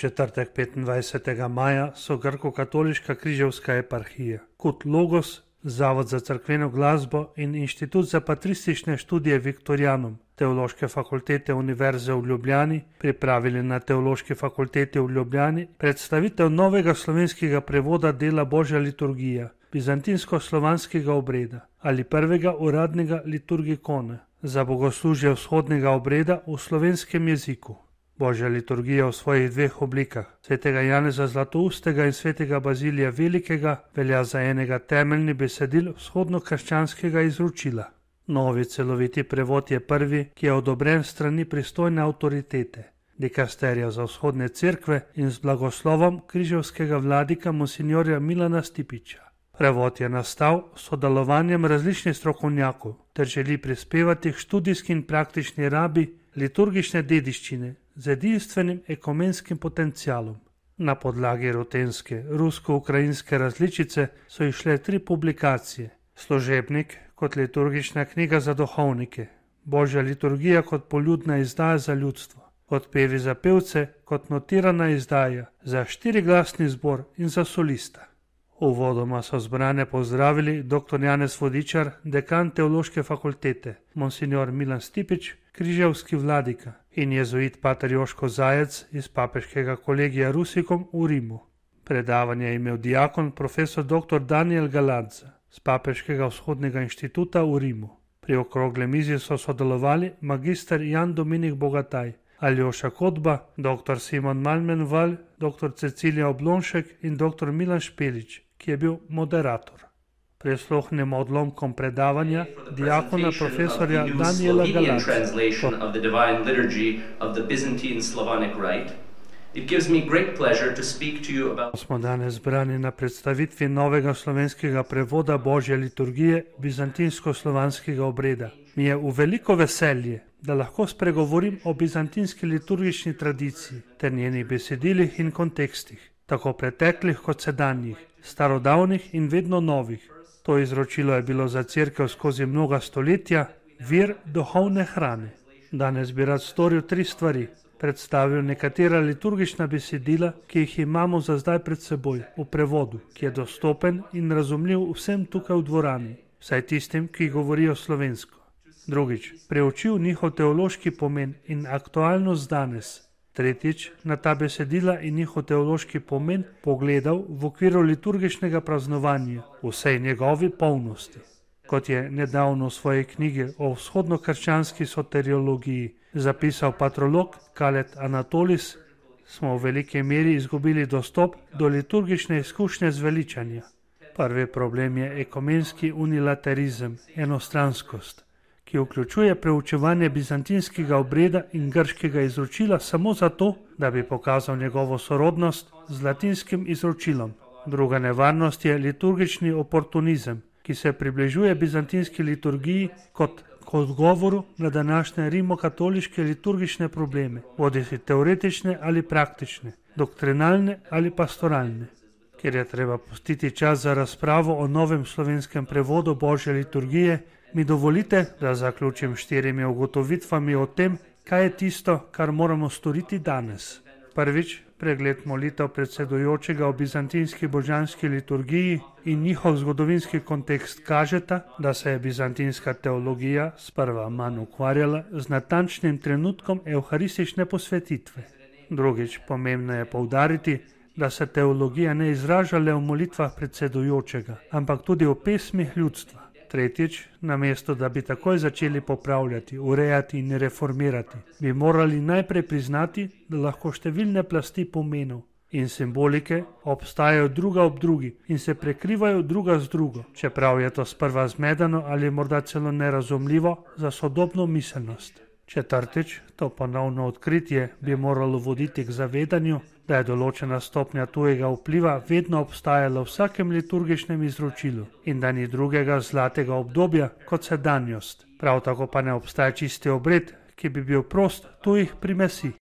četrtek 25. maja so Grko-katoliška križevska eparhija, KUT Logos, Zavod za cerkveno glasbo in Inštitut za patristične študije Viktorijanum Teološke fakultete Univerze v Ljubljani pripravili na Teološki fakulteti v Ljubljani predstavitev novega slovenskega prevoda dela Božja liturgija, bizantinsko-slovanskega obreda ali prvega uradnega liturgikona za bogoslužje vzhodnega obreda v slovenskem jeziku. Božja liturgija v svojih dveh oblikah, svetega Janeza Zlatoustega in svetega Bazilija Velikega, velja za enega temeljnih besedil vzhodno-krščanskega izročila. Novi celoviti prevod je prvi, ki je odobren strani pristojne avtoritete, dikasterija za vzhodne cerkve in z blagoslovom križevskega vladika monsinjorja Milana Stipiča. Prevod je nastal s sodelovanjem različnih strokovnjakov ter želi prispevati k študijski in praktični rabi liturgične dediščine z edinstvenim ekumenskim potencialom. Na podlagi rutenske, rusko-ukrajinske različice so izšle 3 publikacije: Služebnik kot liturgična knjiga za duhovnike, Božja liturgija kot poljudna izdaja za ljudstvo, Odpevi za pevce kot notirana izdaja za 4-glasni zbor in za solista. Uvodoma so zbrane pozdravili dr. Janez Vodičar, dekan Teološke fakultete, monsinjor Milan Stipič, križevski vladika in jezuit pater Joško Zajec iz papeškega kolegija Rusikom v Rimu. Predavanje je imel diakon profesor dr. Daniel Galadza z papeškega vzhodnega inštituta v Rimu. Pri okrogle mizi so sodelovali magister Jan Dominik Bogataj, Aljoša Kodba, dr. Simon Malmenval, dr. Cecilija Oblonšek in dr. Milan Špelič, ki je bil moderator. Prisluhnemo odlomkom predavanja diakona profesorja Daniela Galadza. Smo danes zbrani na predstavitvi novega slovenskega prevoda Božje liturgije bizantinsko-slovanskega obreda. Mi je v veliko veselje, da lahko spregovorim o bizantinski liturgični tradiciji ter njenih besedilih in kontekstih, tako preteklih kot sedanjih, starodavnih in vedno novih. To izročilo je bilo za cerkev skozi mnoga stoletja vir duhovne hrane. Danes bi rad storil 3 stvari. Predstavil nekatera liturgična besedila, ki jih imamo za zdaj pred seboj, v prevodu, ki je dostopen in razumljiv vsem tukaj v dvorani, vsaj tistim, ki govorijo slovensko. Drugič, preučil njihov teološki pomen in aktualnost danes. Tretjič, na ta besedila in njihov teološki pomen pogledal v okviru liturgičnega praznovanja v vsej njegovi polnosti. Kot je nedavno v svoji knjigi o vzhodno-krščanski soteriologiji zapisal patrolog Kalet Anatolis, smo v veliki meri izgubili dostop do liturgične izkušnje zveličanja. Prvi problem je ekumenski unilaterizem, enostranskost, ki vključuje preučevanje bizantinskega obreda in grškega izročila samo zato, da bi pokazal njegovo sorodnost z latinskim izročilom. Druga nevarnost je liturgični oportunizem, ki se približuje bizantinski liturgiji kot odgovoru na današnje rimokatoliške liturgične probleme, bodisi teoretične ali praktične, doktrinalne ali pastoralne. Ker je treba pustiti čas za razpravo o novem slovenskem prevodu Božje liturgije, mi dovolite, da zaključim 4 ugotovitvami o tem, kaj je tisto, kar moramo storiti danes. Prvič, pregled molitev predsedujočega o bizantinski božanski liturgiji in njihov zgodovinski kontekst kažeta, da se je bizantinska teologija sprva manj ukvarjala z natančnim trenutkom evharistične posvetitve. Drugič, pomembno je poudariti, da se teologija ne izraža le v molitvah predsedujočega, ampak tudi v pesmih ljudstva. Tretjič, namesto da bi takoj začeli popravljati, urejati in reformirati, bi morali najprej priznati, da lahko številne plasti pomenov in simbolike obstajajo druga ob drugi in se prekrivajo druga z drugo, čeprav je to sprva zmedeno ali morda celo nerazumljivo za sodobno miselnost. Četrtič, to ponovno odkritje bi moralo voditi k zavedanju, da je določena stopnja tujega vpliva vedno obstajala v vsakem liturgičnem izročilu in da ni drugega zlatega obdobja kot sedanjost. Prav tako pa ne obstaja čisti obred, ki bi bil prost tujih primesi.